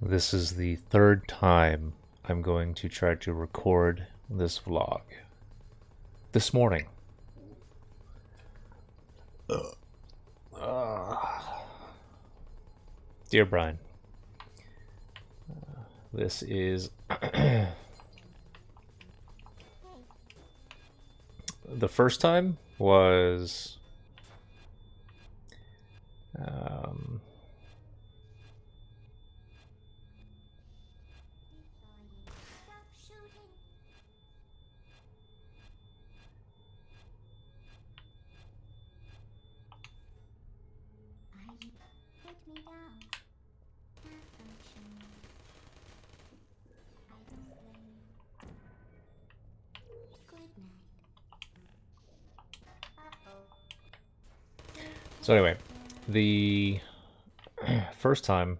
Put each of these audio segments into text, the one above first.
This is the third time I'm going to try to record this vlog. This morning. Dear Brian, this is the first time was so anyway, the first time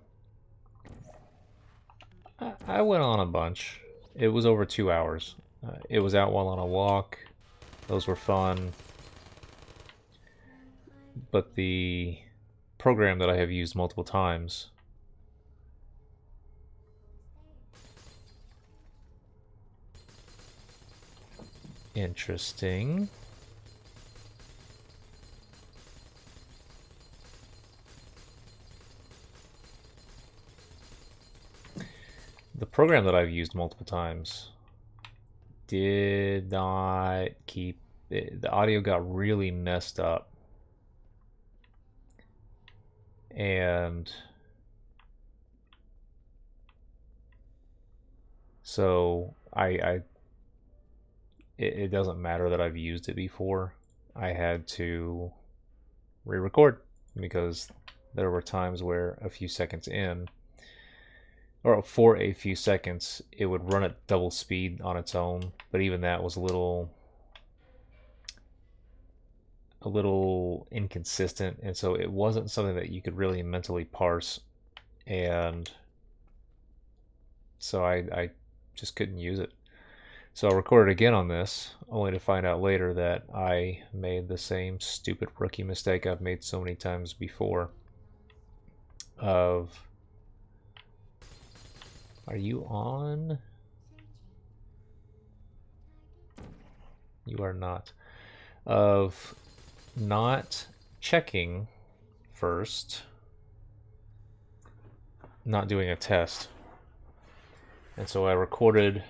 I went on a bunch. It was over 2 hours. It was out while on a walk. Those were fun. But the program that I have used multiple times interesting. The program that I've used multiple times did not keep it, the audio got really messed up, and so it doesn't matter that I've used it before. I had to re-record because there were times where a few seconds in, or for a few seconds, it would run at double speed on its own, but even that was a little inconsistent, and so it wasn't something that you could really mentally parse, and so I just couldn't use it. So I recorded again on this, only to find out later that I made the same stupid rookie mistake I've made so many times before of, are you on? You are not. Of not checking first, not doing a test. And so I recorded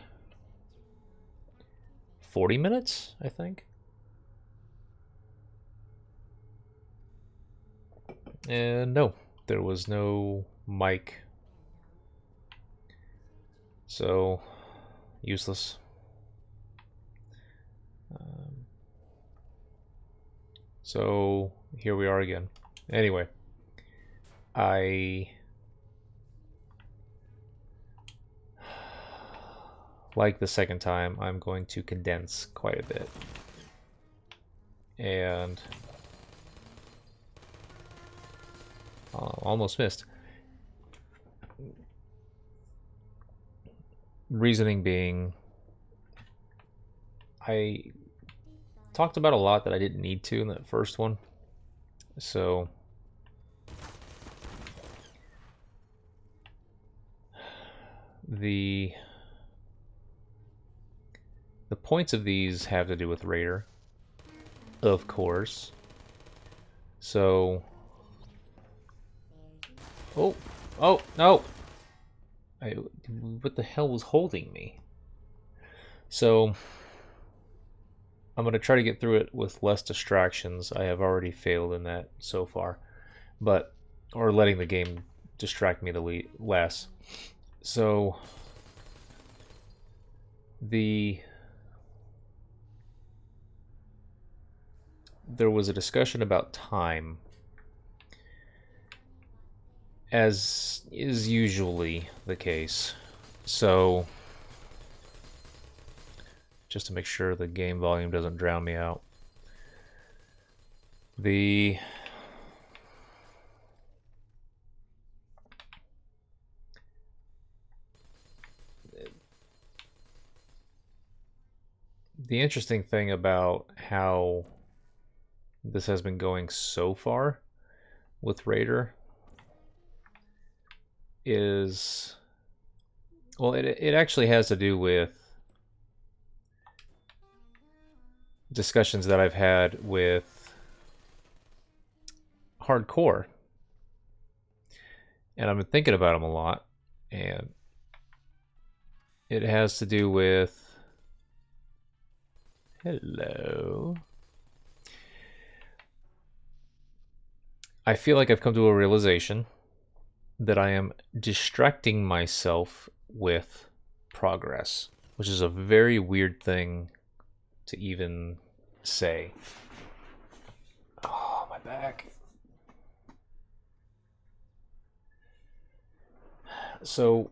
40 minutes, I think. And no, there was no mic. So, useless. So, here we are again. Anyway, like the second time, I'm going to condense quite a bit. And almost missed. Reasoning being, I talked about a lot that I didn't need to in that first one. So the points of these have to do with Raider, of course. So, oh no! What the hell was holding me? So, I'm going to try to get through it with less distractions. I have already failed in that so far, or letting the game distract me less. So, there was a discussion about time, as is usually the case. So, just to make sure the game volume doesn't drown me out. The interesting thing about how this has been going so far with Raider is Well, it actually has to do with discussions that I've had with hardcore. And I've been thinking about them a lot. And it has to do with... Hello. I feel like I've come to a realization that I am distracting myself with progress, which is a very weird thing to even say. Oh, my back. So,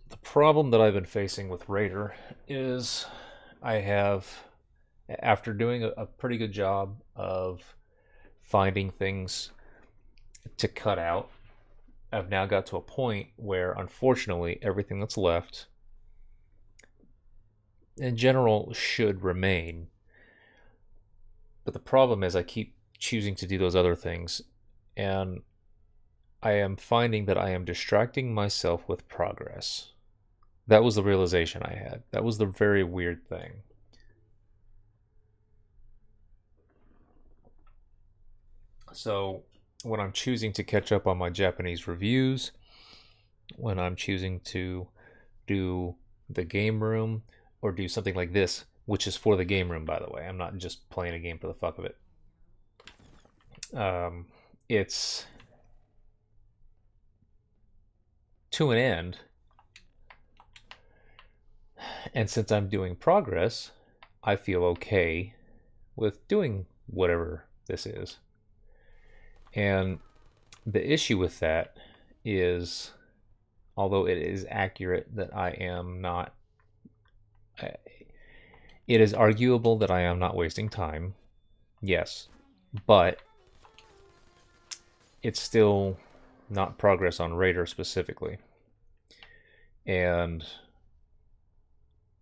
the problem that I've been facing with Raider is I have, after doing a pretty good job of finding things to cut out, I've now got to a point where, unfortunately, everything that's left, in general, should remain. But the problem is I keep choosing to do those other things, and I am finding that I am distracting myself with progress. That was the realization I had. That was the very weird thing. So, when I'm choosing to catch up on my Japanese reviews, when I'm choosing to do the game room or do something like this, which is for the game room, by the way. I'm not just playing a game for the fuck of it. It's to an end. And since I'm doing progress, I feel okay with doing whatever this is. And the issue with that is, although it is accurate that I am not, it is arguable that I am not wasting time, yes, but it's still not progress on Raider specifically. And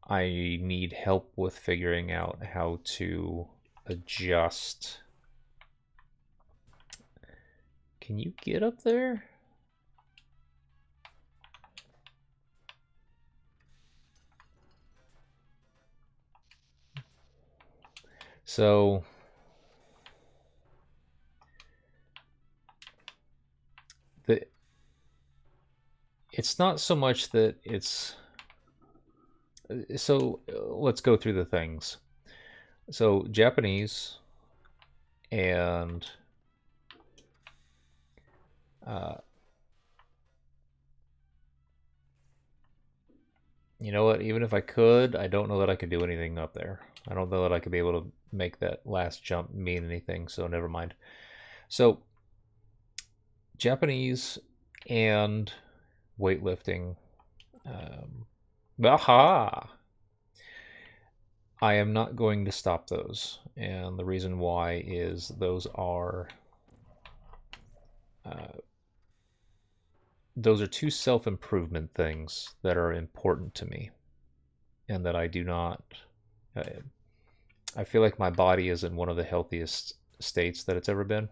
I need help with figuring out how to adjust. Can you get up there? So it's not so much that it's... So let's go through the things. So Japanese and you know what? Even if I could, I don't know that I could do anything up there. I don't know that I could be able to make that last jump mean anything, so never mind. So Japanese and weightlifting. Aha! I am not going to stop those. And the reason why is those are two self-improvement things that are important to me, and that I do not. I feel like my body is in one of the healthiest states that it's ever been.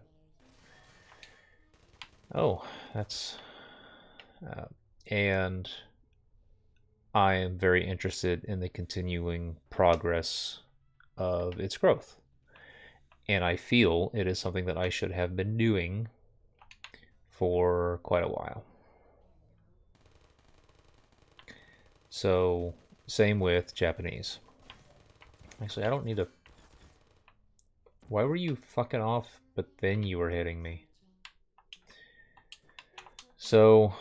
Oh, that's... and I am very interested in the continuing progress of its growth. And I feel it is something that I should have been doing for quite a while. So, same with Japanese. Actually, I don't need to... Why were you fucking off, but then you were hitting me? So,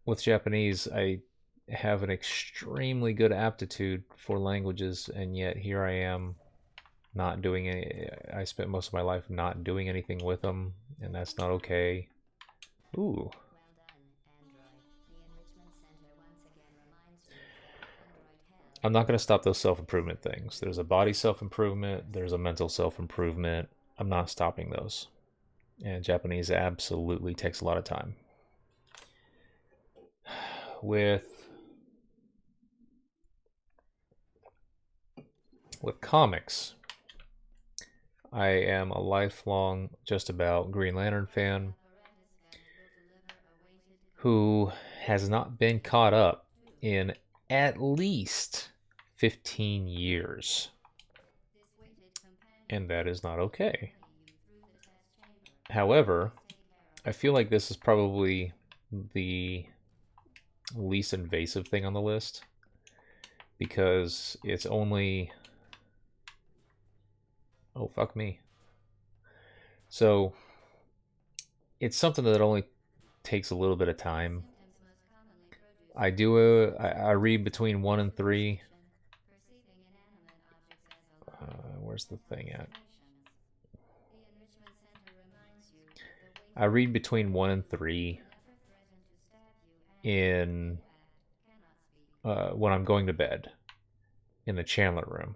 with Japanese, I have an extremely good aptitude for languages, and yet here I am not doing any... I spent most of my life not doing anything with them, and that's not okay. Ooh. I'm not going to stop those self-improvement things. There's a body self-improvement, there's a mental self-improvement. I'm not stopping those. And Japanese absolutely takes a lot of time. With comics, I am a lifelong just about Green Lantern fan. who has not been caught up in at least 15 years. And that is not okay. However, I feel like this is probably the least invasive thing on the list because it's only... Oh, fuck me. So, it's something that only takes a little bit of time. I read between 1 and 3. Where's the thing at? I read between 1 and 3 in when I'm going to bed in the Chandler room.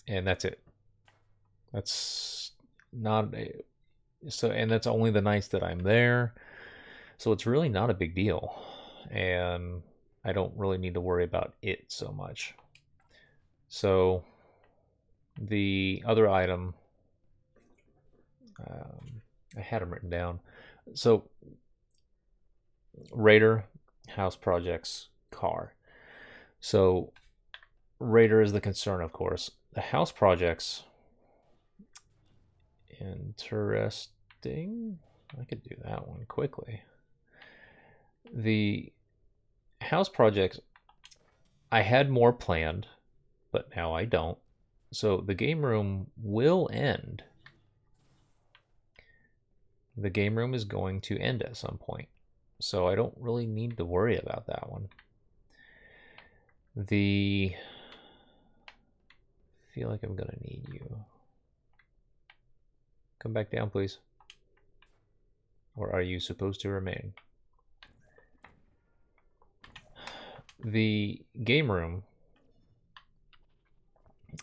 And that's it. That's not a, so, and that's only the nights that I'm there. So it's really not a big deal. And I don't really need to worry about it so much. So the other item, I had them written down. So Raider, house projects, car. So Raider is the concern, of course. The house projects, interesting. I could do that one quickly. The house projects, I had more planned, but now I don't. So the game room will end. The game room is going to end at some point. So I don't really need to worry about that one. I feel like I'm gonna need you. Come back down, please. Or are you supposed to remain? The game room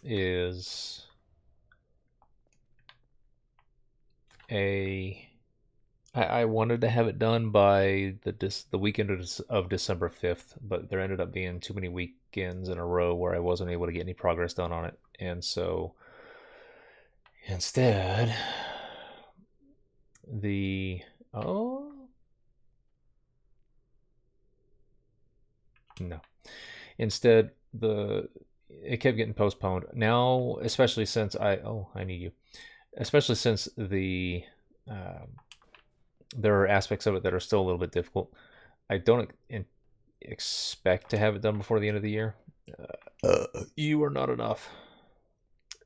is I wanted to have it done by the weekend of December 5th, but there ended up being too many weekends in a row where I wasn't able to get any progress done on it. And so instead, Instead, it kept getting postponed. Now, especially since I need you. Especially since there are aspects of it that are still a little bit difficult. I don't expect to have it done before the end of the year. You are not enough.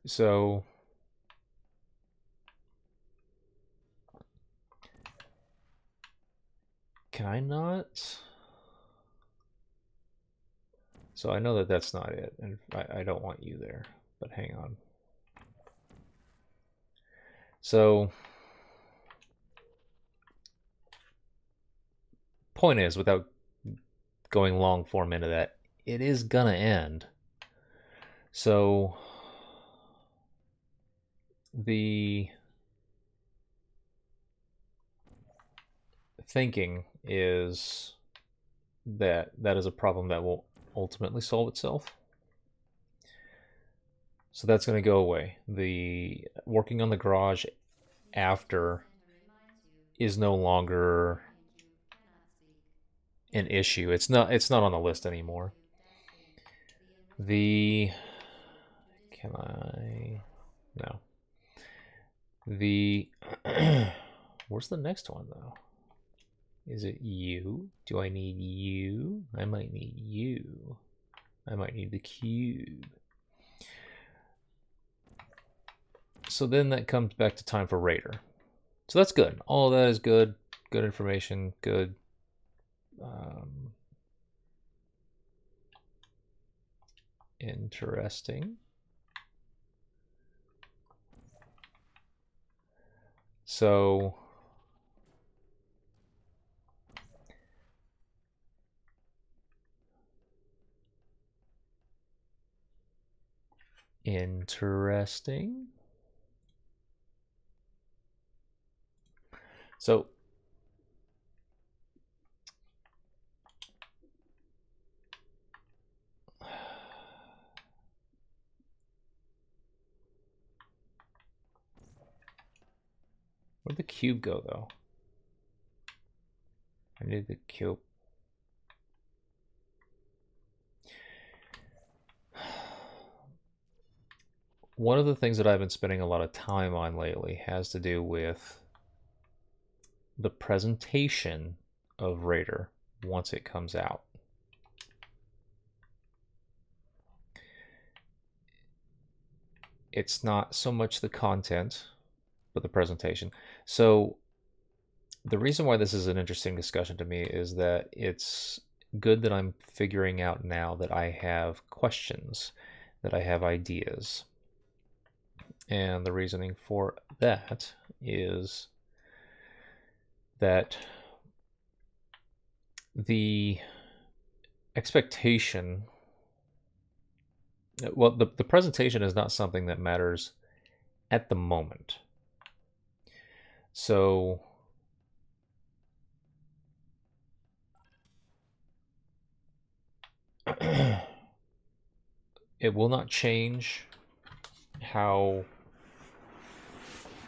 So can I not? So I know that that's not it, and I don't want you there, but hang on. So point is, without going long form into that, it is gonna end. So the thinking is that is a problem that will ultimately solve itself. So that's going to go away. The working on the garage after is no longer an issue. It's not on the list anymore. The can I no. The where's the next one though? Is it you? Do I need you? I might need you. I might need the cube. So then that comes back to time for Raider. So that's good. All of that is good. Good information. Good. Interesting. So interesting. So where'd the cube go though? I need the cube. One of the things that I've been spending a lot of time on lately has to do with the presentation of Raider once it comes out. It's not so much the content, but the presentation. So the reason why this is an interesting discussion to me is that it's good that I'm figuring out now that I have questions, that I have ideas. And the reasoning for that is that the expectation, well, the presentation is not something that matters at the moment. So it will not change how,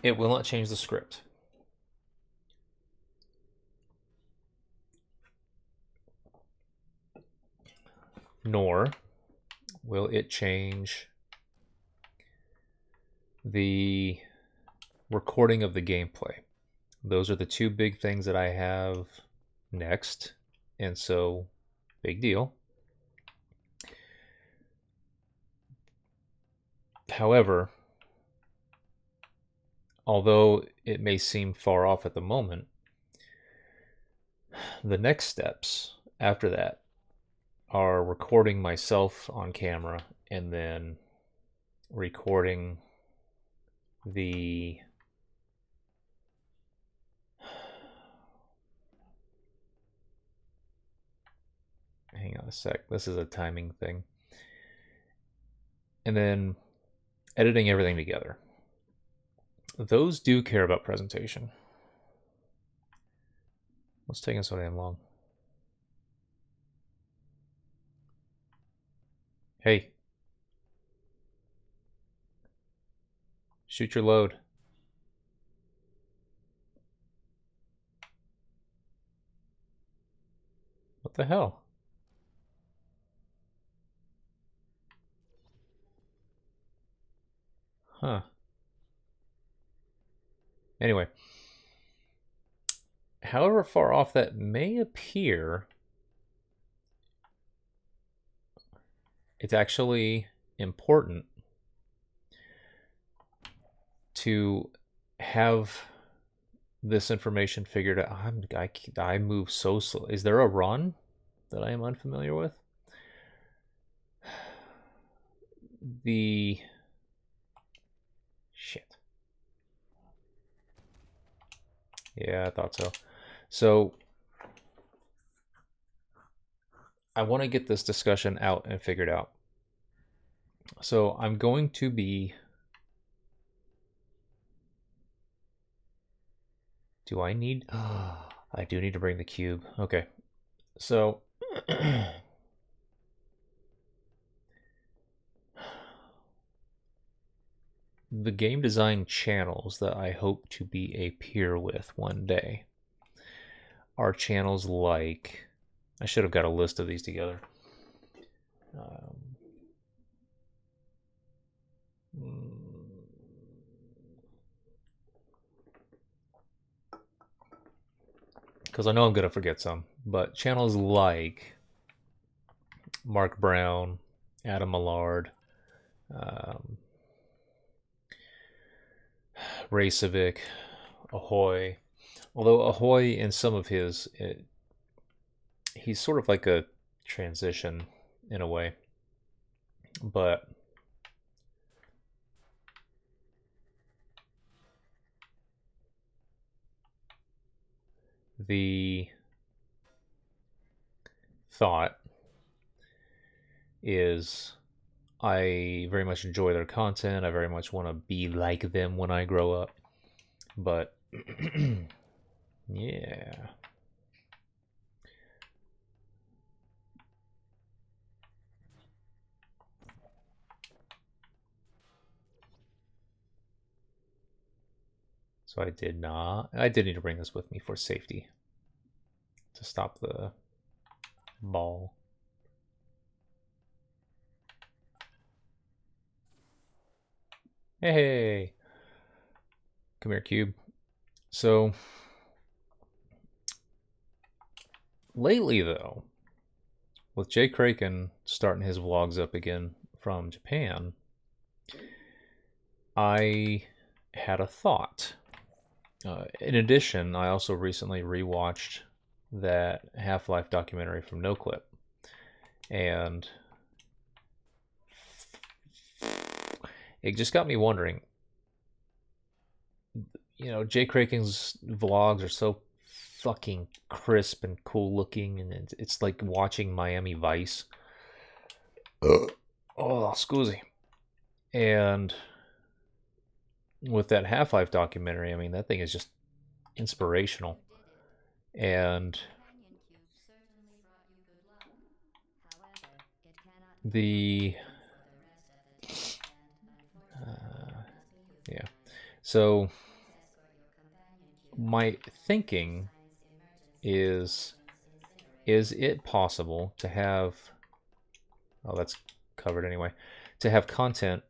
it will not change the script. Nor will it change the recording of the gameplay. Those are the two big things that I have next, and so big deal. However, although it may seem far off at the moment, the next steps after that are recording myself on camera and then recording the hang on a sec, this is a timing thing, and then editing everything together. Those do care about presentation. What's taking so damn long? Hey, shoot your load. What the hell? Huh. Anyway, however far off that may appear, it's actually important to have this information figured out. I move so slow. Is there a run that I am unfamiliar with? The shit. Yeah, I thought so. So I want to get this discussion out and figured out. So I'm going to be... Do I need... I do need to bring the cube. Okay. So... the game design channels that I hope to be a peer with one day are channels like... I should have got a list of these together. Because I know I'm going to forget some, but channels like Mark Brown, Adam Millard, Ray Civic, Ahoy. Although Ahoy, in some of his, he's sort of like a transition in a way. But the thought is I very much enjoy their content. I very much want to be like them when I grow up. But yeah. So I did not. I did need to bring this with me for safety. to stop the ball. Hey! Come here, Cube. So, lately though, with Jay Kraken starting his vlogs up again from Japan, I had a thought. In addition, I also recently rewatched that Half-Life documentary from NoClip. And it just got me wondering, you know, Jay Kraken's vlogs are so fucking crisp and cool looking, and it's like watching Miami Vice. Oh, scusi. And with that Half-Life documentary, I mean, that thing is just inspirational. And the yeah. So my thinking is it possible to have, oh, that's covered anyway, to have content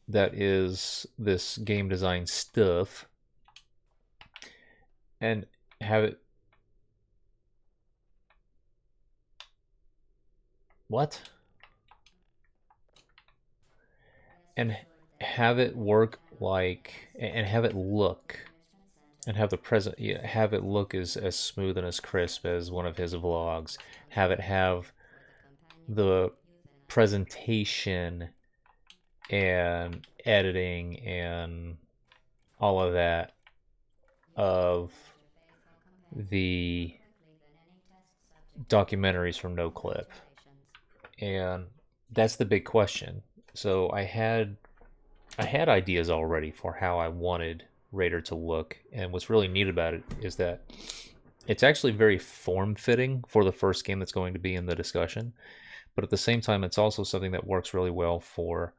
that is this game design stuff and have it, what? And have it work like, and have it look, and have the present, have it look as smooth and as crisp as one of his vlogs. Have it have the presentation and editing and all of that of the documentaries from NoClip. And that's the big question. So I had ideas already for how I wanted Raider to look, and what's really neat about it is that it's actually very form-fitting for the first game that's going to be in the discussion, but at the same time, it's also something that works really well for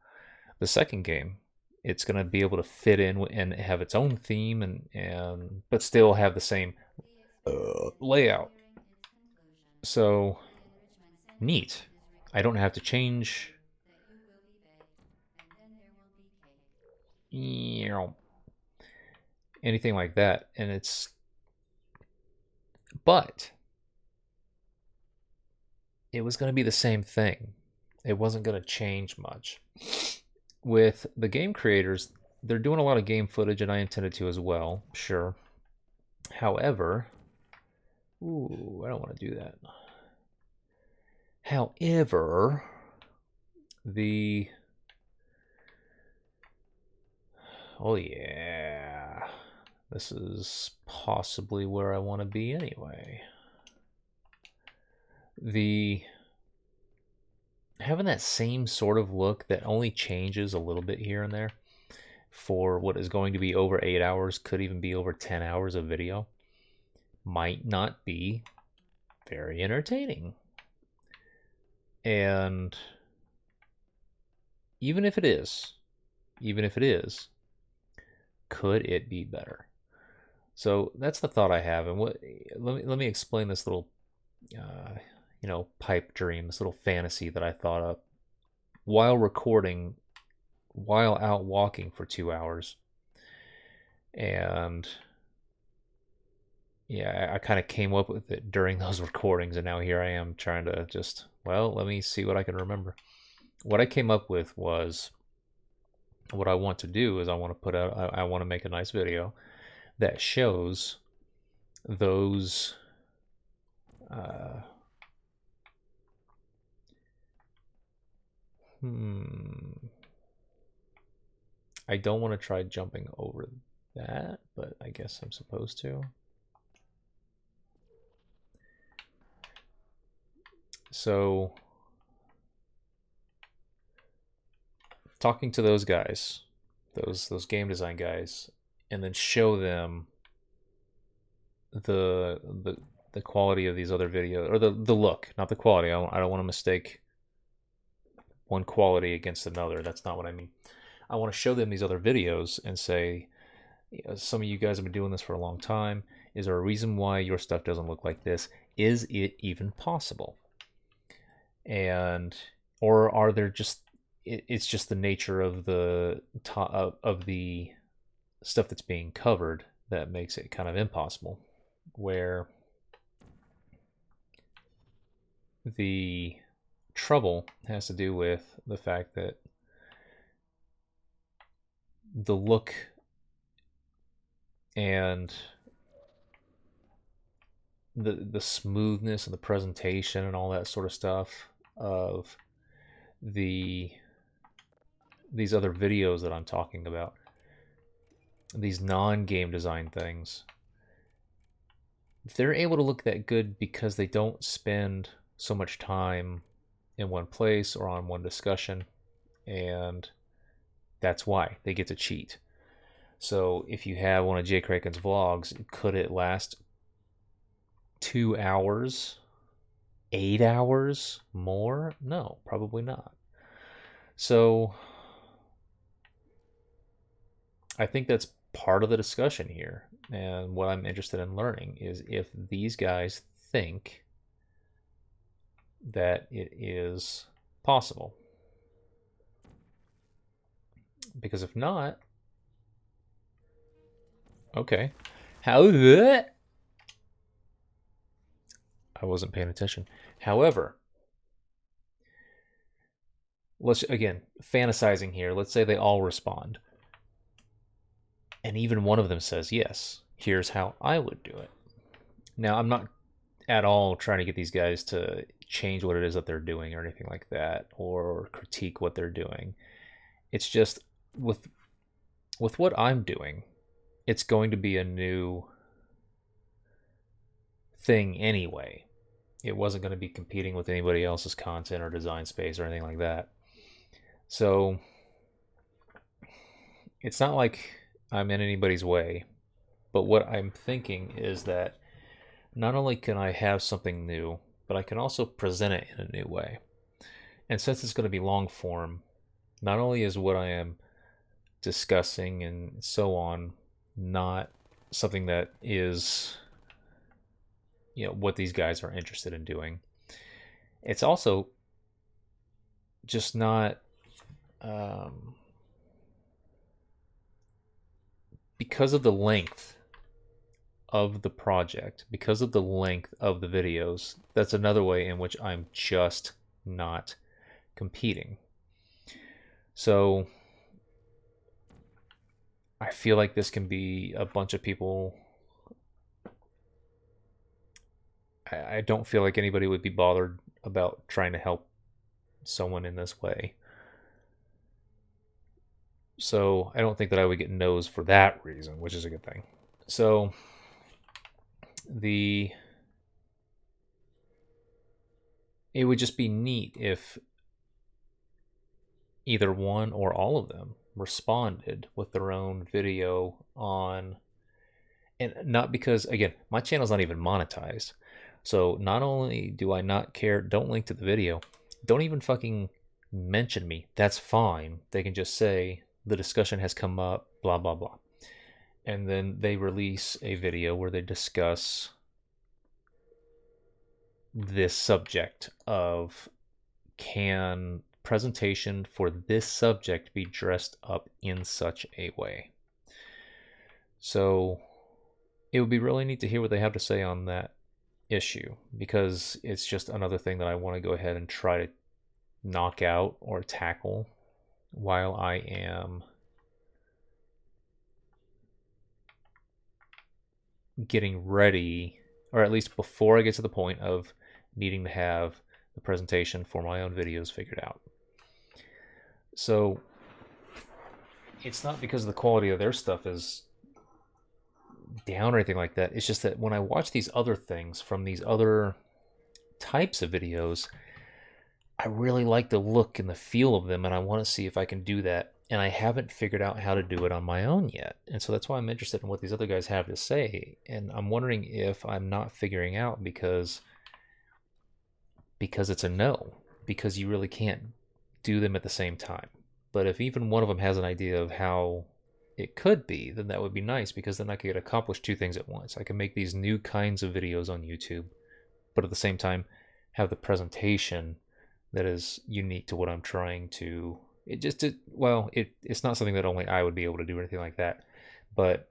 the second game. It's going to be able to fit in and have its own theme, and but still have the same layout. So neat. I don't have to change anything like that, and it's, but it was going to be the same thing. It wasn't going to change much. With the game creators, they're doing a lot of game footage, and I intended to as well, sure. However, ooh, I don't want to do that. However, oh yeah, this is possibly where I want to be anyway. Having that same sort of look that only changes a little bit here and there for what is going to be over 8 hours, could even be over 10 hours of video, might not be very entertaining. And even if it is, could it be better? So that's the thought I have. And let me explain this little pipe dream, this little fantasy that I thought up while recording, while out walking for 2 hours. And yeah, I kind of came up with it during those recordings, and now here I am trying to just, well, let me see what I can remember. What I came up with was, what I want to do is I want to make a nice video that shows those I don't want to try jumping over that, but I guess I'm supposed to. So, talking to those guys, those game design guys, and then show them the quality of these other videos, or the look, not the quality. I don't want to mistake one quality against another. That's not what I mean. I want to show them these other videos and say, some of you guys have been doing this for a long time, Is there a reason why your stuff doesn't look like this? Is it even possible? And or are there just it's just the nature of the stuff that's being covered that makes it kind of impossible, where the trouble has to do with the fact that the look and the smoothness of the presentation and all that sort of stuff of these other videos that I'm talking about, these non-game design things, they're able to look that good because they don't spend so much time in one place or on one discussion, and that's why they get to cheat. So if you have one of Jay Kraken's vlogs, could it last 2 hours, 8 hours more? No, probably not. So I think that's part of the discussion here. And what I'm interested in learning is if these guys think that it is possible. Because if not, okay. I wasn't paying attention. However, let's, again, fantasizing here. Let's say they all respond. And even one of them says, yes, here's how I would do it. Now, I'm not at all trying to get these guys to change what it is that they're doing or anything like that, or critique what they're doing. It's just with what I'm doing, it's going to be a new thing anyway. It wasn't going to be competing with anybody else's content or design space or anything like that. So it's not like I'm in anybody's way, but what I'm thinking is that not only can I have something new, but I can also present it in a new way. And since it's going to be long form, not only is what I am discussing and so on not something that is, what these guys are interested in doing, it's also just not because of the length of the project, because of the length of the videos. That's another way in which I'm just not competing. So I feel like this can be a bunch of people. I don't feel like anybody would be bothered about trying to help someone in this way. So I don't think that I would get no's for that reason, which is a good thing. So it would just be neat if either one or all of them responded with their own video on, and not because, again, my channel's not even monetized. So not only do I not care, don't link to the video, don't even fucking mention me. That's fine. They can just say the discussion has come up, blah, blah, blah. And then they release a video where they discuss this subject of, can presentation for this subject be dressed up in such a way? So it would be really neat to hear what they have to say on that issue, because it's just another thing that I want to go ahead and try to knock out or tackle while I am getting ready, or at least before I get to the point of needing to have the presentation for my own videos figured out. So it's not because the quality of their stuff is down or anything like that. It's just that when I watch these other things from these other types of videos, I really like the look and the feel of them, and I want to see if I can do that. And I haven't figured out how to do it on my own yet. And so that's why I'm interested in what these other guys have to say. And I'm wondering if I'm not figuring out because it's a no, because you really can't do them at the same time. But if even one of them has an idea of how it could be, then that would be nice, because then I could accomplish two things at once. I can make these new kinds of videos on YouTube, but at the same time have the presentation that is unique to what I'm trying to. It's not something that only I would be able to do or anything like that, but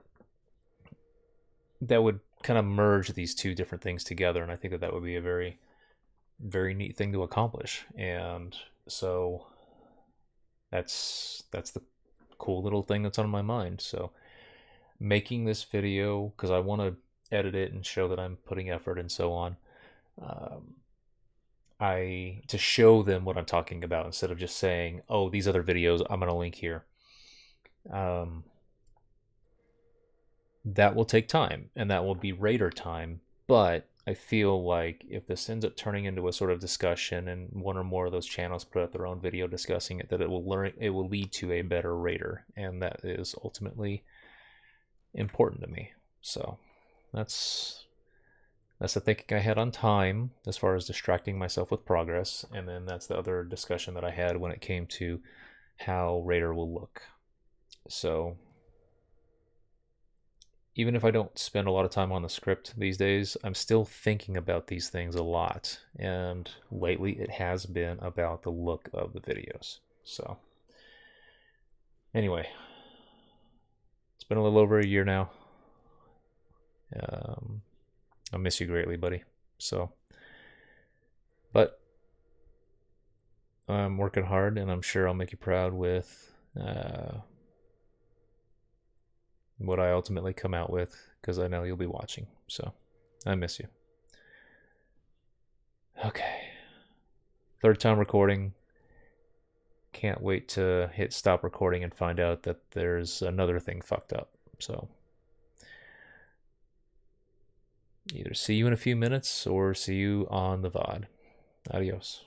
that would kind of merge these two different things together, and I think that that would be a very, very neat thing to accomplish. And so that's the cool little thing that's on my mind. So making this video, because I want to edit it and show that I'm putting effort and so on, to show them what I'm talking about, instead of just saying, oh, these other videos, I'm going to link here. That will take time, and that will be Raider time, but I feel like if this ends up turning into a sort of discussion, and one or more of those channels put out their own video discussing it, that it will lead to a better Raider, and that is ultimately important to me. So that's the thinking I had on time as far as distracting myself with progress, and then that's the other discussion that I had when it came to how Raider will look. So even if I don't spend a lot of time on the script these days, I'm still thinking about these things a lot. And lately it has been about the look of the videos. So anyway, it's been a little over a year now. I miss you greatly, buddy. So, but I'm working hard, and I'm sure I'll make you proud with what I ultimately come out with, because I know you'll be watching. So I miss you. Okay, third time recording. Can't wait to hit stop recording and find out that there's another thing fucked up. So either see you in a few minutes or see you on the VOD. Adios.